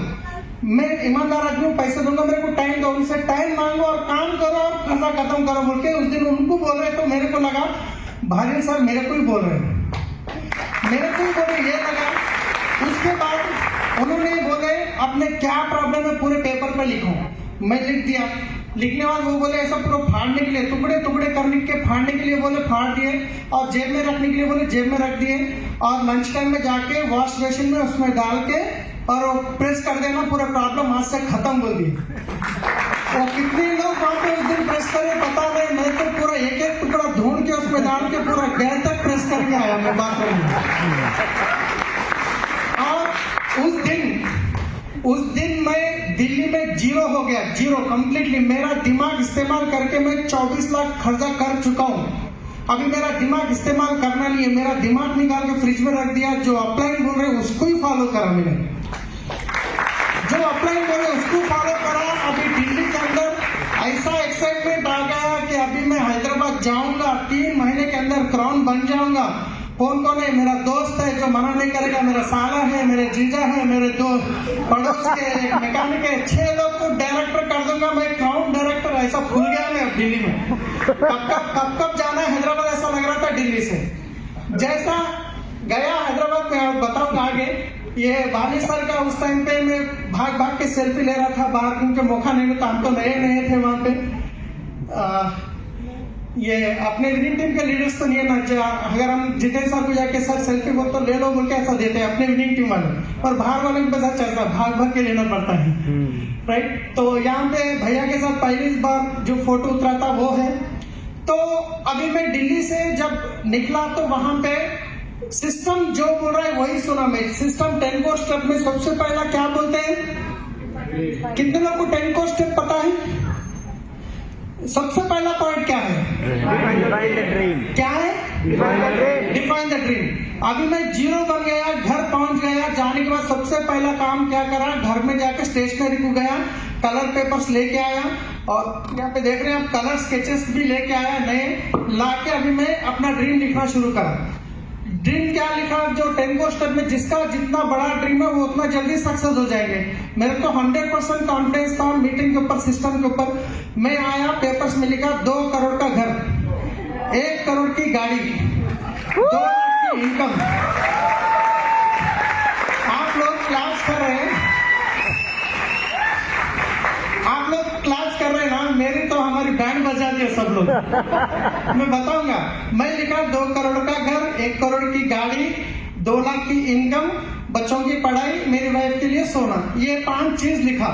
मैं ईमानदार आदमी हूँ, पैसे दूंगा, मेरे को टाइम दो। उनसे टाइम मांगो और काम करो और खर्चा खत्म करो बोल के उस दिन उनको बोल रहे। तो मेरे को लगा भारी सर मेरे को ही बोल रहे, मेरे को ही बोले, ये लगा। उसके बाद उन्होंने बोले अपने क्या प्रॉब्लम है पूरे पेपर पे लिखो। मैं लिख दिया। लिखने बाद वो बोले ऐसा पूरा फाड़ने के लिए, टुकड़े टुकड़े करने के फाड़ने के लिए बोले फाड़ दिए, और जेब में रखने के लिए बोले जेब में रख दिए, और लंच टाइम में जाके वॉश बेसिन में उसमें डाल के और प्रेस कर देना, पूरा प्रॉब्लम हाथ से खत्म बोल दिए। और कितने लोग वहां पे उस दिन प्रेस करे पता नहीं, मैं तो पूरा एक एक टुकड़ा ढूंढ के उसमें डाल के पूरा गैर तक प्रेस करके आया मैं बात करूंगा। और उस दिन मैं दिल्ली में जीरो हो गया, जीरो कंप्लीटली। मेरा दिमाग इस्तेमाल करके मैं 24 लाख खर्चा कर चुका हूँ। अभी मेरा दिमाग इस्तेमाल करना नहीं है, मेरा दिमाग निकाल के फ्रिज में रख दिया। जो अपलाइन बोल रहे उसको ही फॉलो करा मैंने, जो अपलाइन बोल रहे उसको फॉलो करा। अभी दिल्ली के अंदर ऐसा एक्साइटमेंट आ गया कि अभी मैं हैदराबाद जाऊंगा, 3 महीने के अंदर क्राउन बन जाऊंगा। कौन कौन है, मेरा दोस्त है जो मना नहीं करेगा, मेरा साला है, मेरे जीजा है, मेरे दो पड़ोस के मैकेनिक है, 6 लोग को डायरेक्टर कर दूंगा मैं, क्राउन डायरेक्टर। ऐसा भूल गया मैं अब दिल्ली में। कब जाना है हैदराबाद ऐसा लग रहा था दिल्ली से। जैसा गया हैदराबाद में, और बताऊंगा आगे। ये वाली सर का उस टाइम पे मैं भाग भाग के सेल्फी ले रहा था बाहर, क्योंकि मौका नहीं मिलता, हम तो नए नए थे वहां पे। ये अपने विनिंग टीम के लीडर्स तो नहीं है ना, अगर हम जितेंद्र सर को जाके सर सेल्फी बोल तो ले लो बोल के ऐसा देते हैं अपने विनिंग टीम वाले, और बाहर वाले के साथ चलता है, भाग भाग के लेना पड़ता है, राइट। तो यहाँ पे भैया के साथ पहली बार जो फोटो उतरा था वो है। तो अभी मैं दिल्ली से जब निकला तो वहां पे सिस्टम जो बोल रहा है वही सुना मैं। सिस्टम 10 कोर स्टेप में सबसे पहला क्या बोलते हैं, कितने लोग को 10 कोर स्टेप पता है? सबसे पहला पॉइंट क्या है? क्या है? Define the dream. अभी मैं जीरो बन गया, घर पहुंच गया। जाने के बाद सबसे पहला काम क्या करा, घर में जाकर स्टेशनरी को गया, कलर पेपर्स लेके आया, और यहाँ पे देख रहे हैं आप कलर स्केचेस भी लेके आया नए, लाके अभी मैं अपना ड्रीम लिखना शुरू करा। ड्रीम क्या लिखा, जो 10 कोर स्टेप में जिसका जितना बड़ा ड्रीम है वो उतना जल्दी सक्सेस हो जाएंगे। मेरे को 100% कॉन्फिडेंस था मीटिंग के ऊपर, सिस्टम के ऊपर। मैं आया, पेपर्स में लिखा 2 करोड़ का घर, 1 करोड़ की गाड़ी, 2 लाख की इनकम। आप लोग क्लास कर रहे हैं, आप लोग क्लास कर रहे हैं ना, मेरी तो हमारी बैंड बजा दी है सब लोग। मैं बताऊंगा, मैं लिखा 2 करोड़ का घर, 1 करोड़ की गाड़ी, 2 लाख की इनकम, बच्चों की पढ़ाई, मेरी वाइफ के लिए सोना। ये 5 चीज लिखा।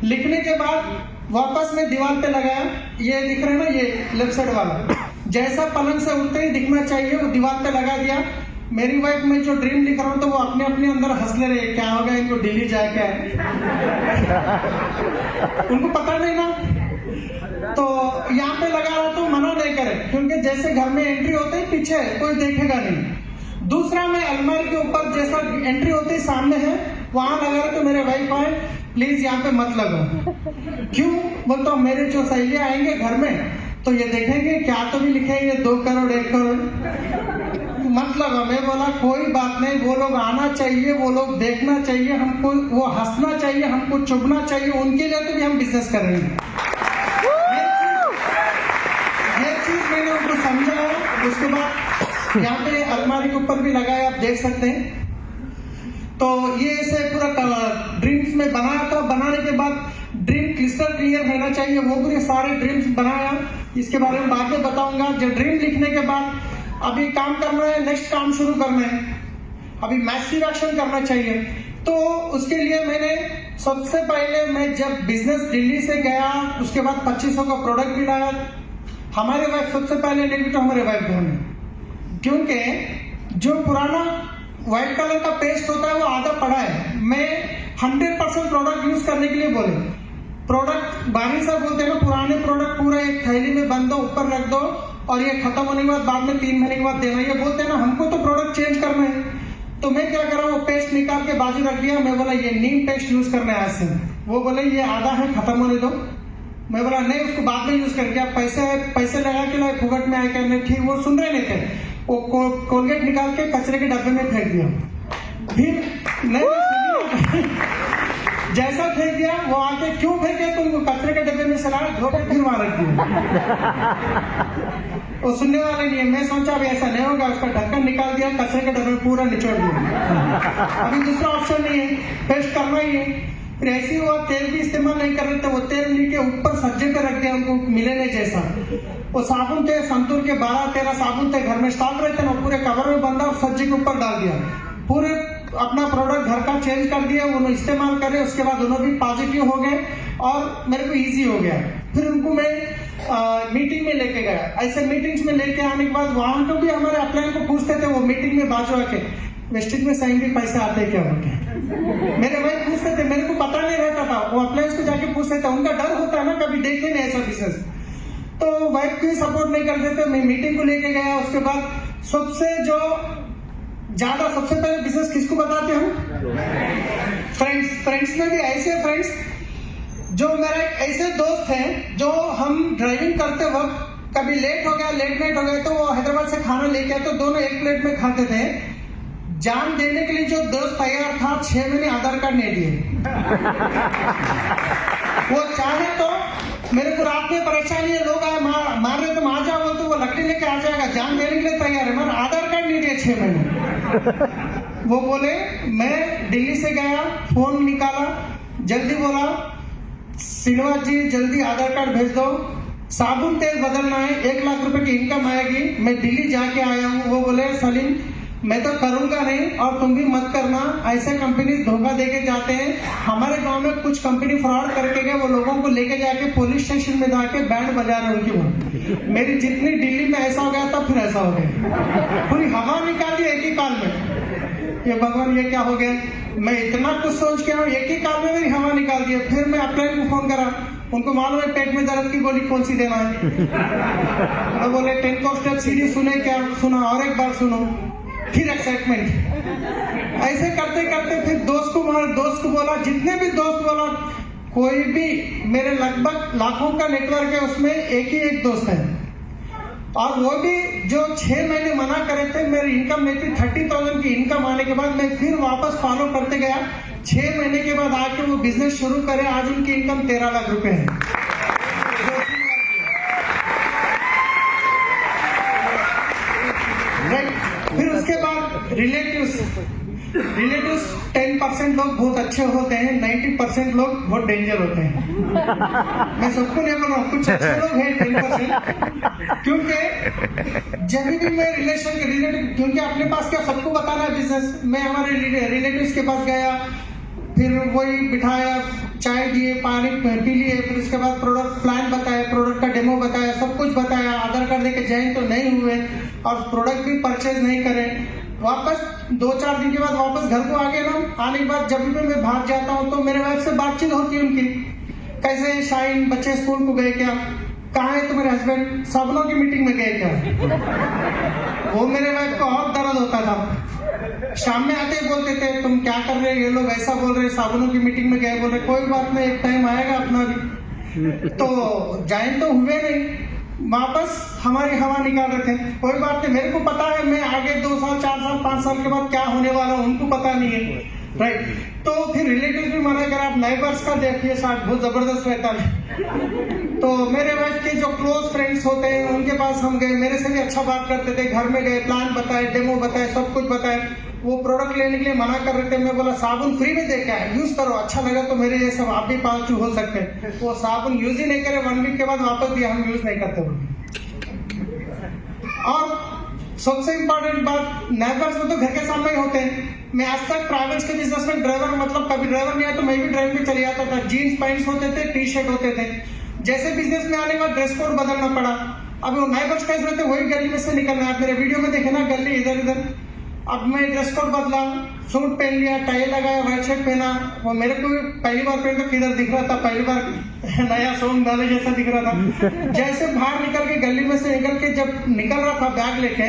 लिखने के बाद वापस मैं दीवार पे लगाया, ये दिख रहे ना, ये लेफ्ट साइड वाला, जैसा पलंग से उठते ही दिखना चाहिए वो दीवार पे लगा दिया। मेरी वाइफ में जो ड्रीम लिख रहा हूँ तो वो अपने अपने अंदर हंस ले रहे, क्या होगा इनको दिल्ली जाए क्या है। उनको पता नहीं ना, तो यहाँ पे लगा रहा तो मना नहीं करे, क्योंकि जैसे घर में एंट्री होते ही पीछे कोई देखेगा नहीं। दूसरा, मैं अलमारी के ऊपर जैसा एंट्री होती है सामने है वहां लगा रहा तो मेरे वाइफ आए, प्लीज यहाँ पे मत लगाओ। क्यों बोलता हूँ, मेरे जो सहेलियां आएंगे घर में तो ये देखेंगे क्या तो भी लिखेंगे 2 करोड़ 1 करोड़, मत लगा। मैं बोला कोई बात नहीं, वो लोग आना चाहिए, वो लोग देखना चाहिए हमको, वो हंसना चाहिए, हमको चुभना चाहिए, उनके लिए तो भी हम बिजनेस कर रहे हैं। ये चीज मैंने उनको समझाया। उसके बाद यहाँ पे अलमारी के ऊपर भी लगाया, आप देख सकते हैं। तो ये ऐसे पूरा ड्रीम्स में बनाया था। बनाने के बाद ड्रीम क्रिस्टल क्लियर रहना चाहिए, वो पूरे सारे ड्रीम्स बनाया। इसके बारे में बाद में बताऊंगा। जब ड्रीम लिखने के बाद अभी काम करना है, नेक्स्ट काम शुरू करना है, अभी मैसिव एक्शन करना चाहिए। तो उसके लिए मैंने सबसे पहले, मैं जब बिजनेस दिल्ली से गया, उसके बाद 2500 का प्रोडक्ट भी लाया। हमारे वाइफ सबसे पहले लेगी तो हमारे वाइफ धोने, क्योंकि जो पुराना व्हाइट कलर का पेस्ट होता है वो आधा पड़ा है। मैं 100% प्रोडक्ट यूज करने के लिए बोले। प्रोडक्ट बारी से बोलते हैं ना, पुराने प्रोडक्ट पूरा एक थैली में बंद दो, ऊपर रख दो और ये खत्म होने के बाद में 3 महीने के बाद देना, ये बोलते हैं ना। हमको तो प्रोडक्ट चेंज करना है, तो मैं क्या करा, वो पेस्ट निकाल के बाजू रख दिया। मैं बोला ये नीम पेस्ट यूज करना है आज से। वो बोले ये आधा है, खत्म होने दो। मैं बोला नहीं, उसको बाद में यूज करके, आप पैसे लगा के लाए, फुगट में आए करने। ठीक, वो सुन रहे नहीं थे। वो कोलगेट निकाल के कचरे के डब्बे में फेंक दिया। फिर नहीं जैसा फेंक दिया, वो आके क्यों फेंके, तुमको कचरे के डब्बे में चला, धो के फिर वहां रख दिया। वो सुनने वाले नहीं है। मैं सोचा अभी ऐसा नहीं होगा, उसका ढक्कन निकाल दिया, कचरे के डब्बे में पूरा निचोड़ दिया। अभी दूसरा ऑप्शन नहीं है, पेस्ट करना ही है। फिर ऐसी हुआ, तेल भी इस्तेमाल नहीं कर रहे थे, वो तेल लेके ऊपर सज्जे पे रख दिया, उनको मिले नहीं जैसा। वो साबुन थे, संतूर के 12-13 साबुन थे, घर में स्टॉक रहते ना, पूरे कवर में बंधा और सज्जे के ऊपर डाल दिया। पूरे अपना प्रोडक्ट घर का चेंज कर दिया, उन्होंने इस्तेमाल करे। उसके बाद उन्होंने भी पॉजिटिव हो गए और मेरे को इजी हो गया। फिर उनको मैं मीटिंग में लेके गया। ऐसे मीटिंग्स में लेके आने के बाद वहां को भी हमारे अपलाइन को पूछते थे, वो मीटिंग में बाजू आके, वेस्टेज में सही भी पैसे आते क्या होते। मेरे भाई पूछते थे, मेरे को पता नहीं रहता था। वो अप्लायंस को जाके पूछते थे, उनका डर होता है ना, कभी देखे नहीं ऐसा बिजनेस। तो वाइफ को सपोर्ट नहीं करते थे। मैं मीटिंग को लेके गया। उसके बाद सबसे पहले बिजनेस किसको बताते हैं? फ्रेंड्स में भी ऐसे फ्रेंड्स, जो मेरा एक ऐसे दोस्त है, जो हम ड्राइविंग करते वक्त कभी लेट हो गया, लेट नाइट हो गया, तो वो हैदराबाद से खाना लेके आए, तो दोनों एक प्लेट में खाते थे। जान देने के लिए जो दोस्त तैयार था, 6 महीने आधार कार्ड नहीं दिए। वो चाहे तो मेरे को रात में परेशानी है, लोग आए मार रहे, तो आ जाओ, तो वो लकड़ी लेके आ जाएगा, जान देने के लिए तैयार है, मगर आधार कार्ड नहीं दिए 6 महीने। वो बोले, मैं दिल्ली से गया, फोन निकाला, जल्दी बोला, श्रीनिवास जी जल्दी आधार कार्ड भेज दो, साबुन तेल बदलना है, 1 लाख रुपए की इनकम आएगी, मैं दिल्ली जाके आया हूँ। वो बोले, सलीम मैं तो करूंगा नहीं और तुम भी मत करना, ऐसे कंपनी धोखा देके जाते हैं। हमारे गांव में कुछ कंपनी फ्रॉड करके गए, वो लोगों को लेके जाके पुलिस स्टेशन में जाके बैंड बजा रहे उनकी वहां। मेरी जितनी दिल्ली में ऐसा हो गया था, फिर ऐसा हो गया, पूरी हवा निकाल दी एक ही काल में। ये भगवान, ये क्या हो गया, मैं इतना कुछ सोच के आऊँ, एक ही काल में मेरी हवा निकाल दी। फिर मैं अपलाइन को फोन करा, उनको मालूम है पेट में दर्द की गोली कौन सी देना है। मैं बोले 10 को स्टेप सीढ़ी सुने क्या, सुना और एक बार सुनो, फिर एक्साइटमेंट। ऐसे करते करते फिर दोस्त को बोला, जितने भी दोस्त बोला, कोई भी, मेरे लगभग लाखों का नेटवर्क है, उसमें एक ही एक दोस्त है। और वो भी जो 6 महीने मना करे थे, मेरी इनकम नहीं थी, 30,000 की इनकम आने के बाद मैं फिर वापस फॉलो करते गया। 6 महीने के बाद आके वो बिजनेस शुरू करे, आज उनकी इनकम 13 लाख रुपए है। फिर उसके बाद रिलेटिव्स 10% लोग बहुत अच्छे होते हैं, 90% लोग बहुत डेंजर होते हैं। मैं सबको नहीं बोल रहा हूँ, कुछ अच्छे लोग हैं 10%। क्योंकि जब भी मैं रिलेशन के रिलेटिव, क्योंकि अपने पास क्या सबको बताना है बिजनेस, मैं हमारे रिलेटिव्स के पास गया, फिर वही बिठाया, चाय दिए, पानी पी लिए, फिर उसके बाद प्रोडक्ट प्लान बताया, प्रोडक्ट का डेमो बताया, सब कुछ बताया। आधार कार्ड देके जाए तो नहीं हुए और प्रोडक्ट भी परचेज नहीं करें। वापस 2-4 दिन के बाद वापस घर को आ गए ना। आने के बाद जब भी मैं बाहर जाता हूँ तो मेरे वाइफ से बातचीत होती है उनकी, कैसे शाइन, बच्चे स्कूल को गए क्या, कहाँ है तुम्हारे हस्बैंड, सबनों की मीटिंग में गए क्या। वो मेरे वाइफ को और दर्द होता था। शाम में आते ही बोलते थे, तुम क्या कर रहे, ये लोग ऐसा बोल रहे, साबुनों की मीटिंग में गए। बोले कोई बात नहीं, एक टाइम आएगा अपना भी। तो ज्वाइन तो हुए नहीं, वापस हमारी हवा निकाल रहे थे। कोई बात नहीं, मेरे को पता है मैं आगे 2 साल, 4 साल, 5 साल के बाद क्या होने वाला, उनको पता नहीं है। राइट। तो फिर रिलेटिव्स भी मना करा, आप नाइबर्स का देखिए साथ बहुत जबरदस्त रहता है। तो मेरे वाइफ के जो क्लोज फ्रेंड्स होते हैं उनके पास हम गए, मेरे से भी अच्छा बात करते थे, घर में गए, प्लान बताए, डेमो बताए, सब कुछ बताए। वो प्रोडक्ट लेने के लिए मना कर रहे थे, मैं बोला साबुन फ्री में दे के आए, यूज करो, अच्छा लगा तो मेरे ये सब आप भी पालतू हो सकते हैं। वो साबुन यूज ही नहीं करे, 1 वीक के बाद वापस दिया, हम यूज नहीं करते बोले। और सबसे इम्पोर्टेंट बात, नेबर्स में तो घर के सामने ही होते हैं। मैं आज तक ट्रैवल्स के बिजनेस में ड्राइवर, मतलब कभी ड्राइवर नहीं आया तो मैं भी ड्राइविंग में चले जाता था। जीन्स पैंट्स होते थे, टी शर्ट होते थे। जैसे बिजनेस में आने के बाद ड्रेस कोड बदलना पड़ा। अब वो नेबर्स कैसे रहते, वही गली में से निकलना है। आप मेरे वीडियो में देखे ना, गली इधर इधर। अब मैं ड्रेस कोड बदला, सूट पहन लिया, टाई लगाया, व्हाइट शर्ट पहना। वो मेरे को भी पहली बार पहन तो किधर दिख रहा था, पहली बार नया सॉन्ग डाले जैसा दिख रहा था। जैसे बाहर निकल के गली में से निकल के जब निकल रहा था बैग लेके,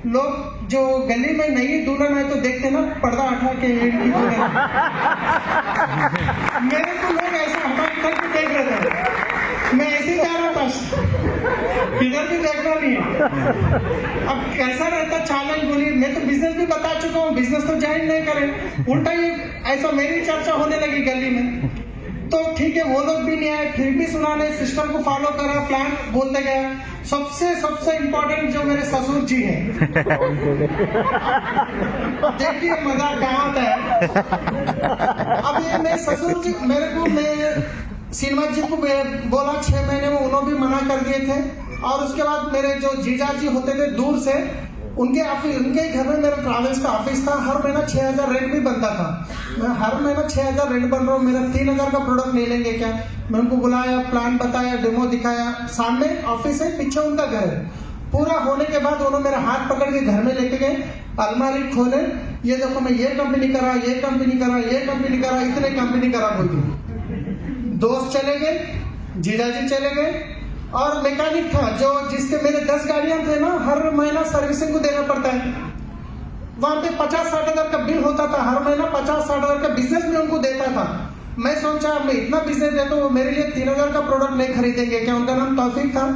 लोग जो गली में नई दुल्हन है तो देखते ना, पर्दा हटा के मेरे को लोग ऐसे हटा के देख रहे थे। मैं ऐसे जा रहा था, किधर भी देखना नहीं है। अब कैसा रहता चालन, बोलिए। मैं तो बिजनेस भी बता चुका हूँ, बिजनेस तो ज्वाइन नहीं करें, उल्टा ही ऐसा मेरी चर्चा होने लगी गली में। तो ठीक है, वो लोग भी नहीं आए, फिर भी सुनाने, सिस्टम को फॉलो करा, प्लान बोलते गया। सबसे इम्पोर्टेंट जो मेरे ससुर जी हैं, देखिए मजा कहाँ होता है। अब ये मेरे ससुर जी, मैं सिनेमा जी को बोला 6 महीने में, उन्होंने भी मना कर दिए थे। और उसके बाद मेरे जो जीजा जी होते थे दूर से, उनके घर में मेरा ट्रैवल्स का ऑफिस था। हर महीना 6000 रेंट भी बनता था। मैं हर महीना 6000 रेंट बन रहा हूँ, मेरा 3000 का प्रोडक्ट नहीं लेंगे क्या? मैं उनको बुलाया, प्लान बताया, डेमो दिखाया। सामने ऑफिस है, पीछे उनका घर है। पूरा होने के बाद उन्होंने मेरा हाथ पकड़ के घर में लेके गए, अलमारी खोले, ये देखो मैं ये कंपनी करा, ये कंपनी करा, ये कंपनी करा, इतने कंपनी करा बोलती। दोस्त चले गए, जीजा जी चले गए, और मैकेनिक था जो जिसके मेरे 10 गाड़ियां थे ना, हर महीना सर्विसिंग को देना पड़ता है। वहां पे 50-60 हजार का बिल होता था, हर महीना 50-60 हजार का बिजनेस में उनको देता था। मैं सोचा मैं इतना बिजनेस देता हूँ, मेरे लिए 3000 का प्रोडक्ट नहीं खरीदेंगे क्या? उनका नाम तौफीक था।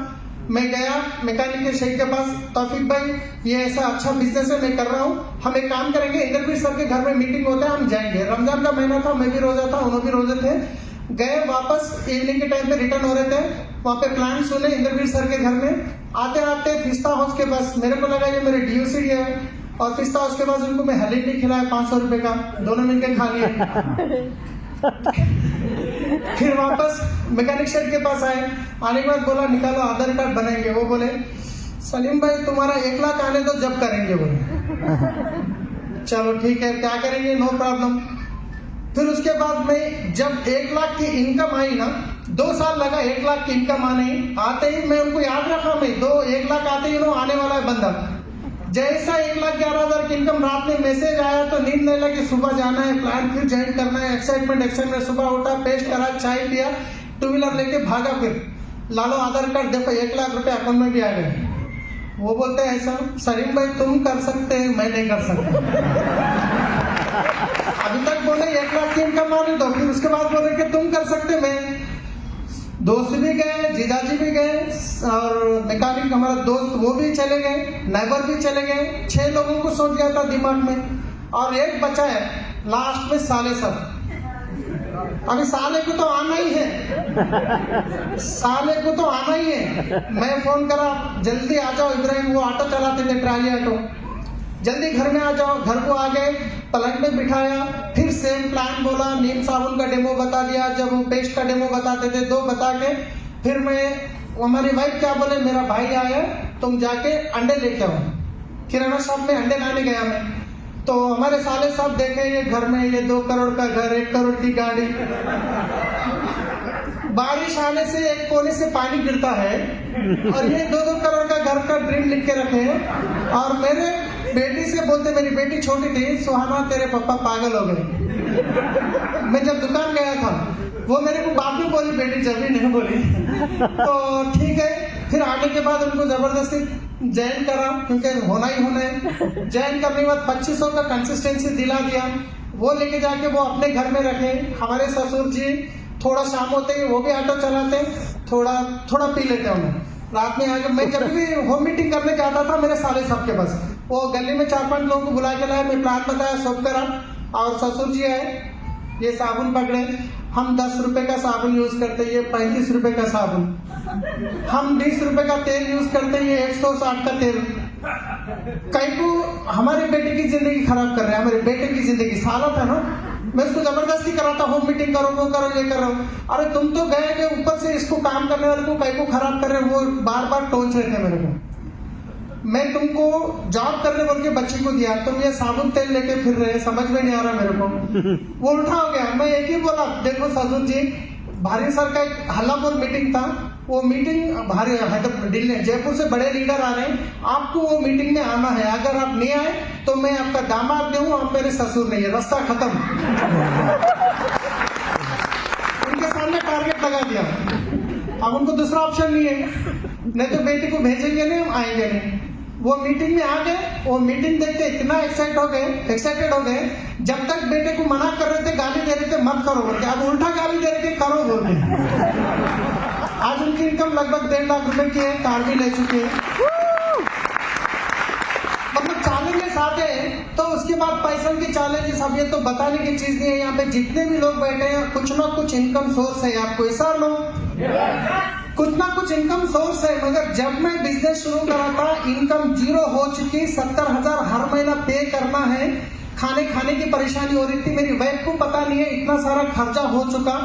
मैं गया मैकेनिक के शेख के पास, तौफीक भाई ये ऐसा अच्छा बिजनेस है, मैं कर रहा हूँ, हम एक काम करेंगे, इंद्रवीर सर के घर में मीटिंग होता है, हम जाएंगे। रमजान का महीना था, मैं भी रोजा था, उन्होंने भी रोजे थे। गए, वापस इवनिंग के टाइम पे रिटर्न हो रहे थे, वहाँ पे प्लान सुने इंद्रवीर सर के घर में। आते आते फिस्ता हाउस के पास मेरे को लगा ये मेरे DOCD है, और फिस्ता हाउस के पास उनको मैं हलीम भी खिलाया 500 रुपए का, दोनों मिलकर खा लिए। फिर वापस मैकेनिक शेड के पास आए, आने के बाद बोला निकालो आधार कार्ड बनाएंगे। वो बोले सलीम भाई तुम्हारा 1 लाख आने दो जब करेंगे। बोले चलो ठीक है, क्या करेंगे, नो प्रॉब्लम। फिर उसके बाद में जब 1 लाख की इनकम आई ना, 2 साल लगा 1 लाख की इनकम आने। आते ही मैं उनको याद रखा, मैं 1 लाख आते ही आने वाला है बंदा। जैसा 1,11,000 की इनकम, रात में मैसेज आया तो नींद नहीं लगी, सुबह जाना है, प्लान फिर ज्वाइन करना है, एक्साइटमेंट। सुबह उठा, पेस्ट करा, चाय पिया, 2 व्हीलर लेके भागा। फिर लालो आधार कार्ड, देखो 1 लाख रुपए अकाउंट में भी आ गए। वो बोलते हैं ऐसा सलीम भाई तुम कर सकते हैं, मैं नहीं कर सकता। अभी तक बोले 1 लाख की इनकम आने दो, फिर उसके बाद बोले कि तुम कर सकते। मैं दोस्त भी गए, जीजाजी भी गए, और मैकेनिक हमारा दोस्त वो भी चले गए, नेबर भी चले गए। 6 लोगों को सोच गया था दिमाग में, और एक बचा है लास्ट में, साले सर। अभी साले को तो आना ही है, साले को तो आना ही है। मैं फोन करा, जल्दी आ जाओ इब्राहिम, वो ऑटो चलाते थे, ट्राली ऑटो, जल्दी घर में आ जाओ। घर को आ गए, पलंग में बिठाया, फिर सेम प्लान बोला, नीम साबुन का डेमो बता दिया, जब वो पेस्ट का डेमो बताते थे 2 बता के, फिर मैं, हमारी वाइफ क्या बोले, मेरा भाई आया तुम जाके अंडे लेके आओ। किराना शॉप में अंडे लाने गया मैं, तो हमारे साले साहब देखे ये घर में ये 2 करोड़ का घर, 1 करोड़ की गाड़ी, बारिश आने से एक कोने से पानी गिरता है, और ये 2-2 करोड़ का घर का ड्रीम लिख के रखे हैं। और मेरे बेटी से बोलते, मेरी बेटी छोटी थी, सुहाना तेरे पापा पागल हो गए। मैं जब दुकान गया था, वो मेरे को बाद में बोली, बेटी जब भी नहीं बोली। तो ठीक है, फिर आने के बाद उनको जबरदस्ती ज्वाइन करा, क्योंकि होना ही होना है। ज्वाइन करने के बाद 2500 का कंसिस्टेंसी दिला दिया, वो लेके जाके वो अपने घर में रखे। हमारे ससुर जी थोड़ा शाम होते ही वो भी ऑटो चलाते, थोड़ा पी लेते उन्हें। रात में आके मैं जब भी होम मीटिंग करने जाता था मेरे साले साहब के पास, वो गली में 4-5 लोगों को बुला के लाया, मैं प्लान बताया, सब करा, और ससुर जी है, ये साबुन पकड़े, हम 10 रुपए का साबुन यूज करते हैं, ये 35 रुपए का साबुन। हम 20 रुपए का तेल यूज करते हैं, ये 160 का तेल। कई को हमारे बेटे की जिंदगी खराब कर रहे हैं, हमारे बेटे की जिंदगी। साला था ना, मैं उसको जबरदस्ती कराता, होम मीटिंग करो, वो करो, ये करो। अरे तुम तो गए कि ऊपर से इसको काम करने वाले को कई को खराब कर रहे, वो बार बार टोच रहे थे मेरे को। मैं तुमको जॉब करने बोल के बच्ची को दिया, तुम ये साबुन तेल लेके फिर रहे, समझ में नहीं आ रहा मेरे को। वो उल्टा हो गया। मैं एक ही बोला, देखो ससुर जी, भारी सर का एक हल्लापुर मीटिंग था, वो मीटिंग भारी दिल्ली जयपुर से बड़े लीडर आ रहे हैं, आपको वो मीटिंग में आना है। अगर आप नहीं आए तो मैं आपका दामाद नहीं हूं, आप मेरे ससुर नहीं है, रास्ता खत्म। उनके सामने टारगेट लगा दिया। अब उनको दूसरा ऑप्शन नहीं है, नहीं तो बेटी को भेजेंगे नहीं, हम आएंगे नहीं। वो मीटिंग में आ गए, वो मीटिंग देख के इतना एक्साइटेड हो गए, जब तक बेटे को मना कर रहे थे, गाली दे रहे थे, मत करो बोल के, अब उल्टा गाली दे रहे थे, करो बोल के। आज उनकी इनकम लगभग 1.5 लाख रुपए की है, कार भी ले चुके हैं। मतलब चैलेंजेस आते हैं तो उसके बाद पैसा की चैलेंजेस, अब ये तो बताने की चीज नहीं है। यहाँ पे जितने भी लोग बैठे हैं, कुछ ना कुछ इनकम सोर्स है आपको, ऐसा लो कुछ ना कुछ इनकम सोर्स है। मगर जब मैं बिजनेस शुरू करा था, इनकम 0 हो चुकी, 70,000 हर महीना पे करना है, खाने की परेशानी हो रही थी, मेरी वाइफ को पता नहीं है, इतना सारा खर्चा हो चुका।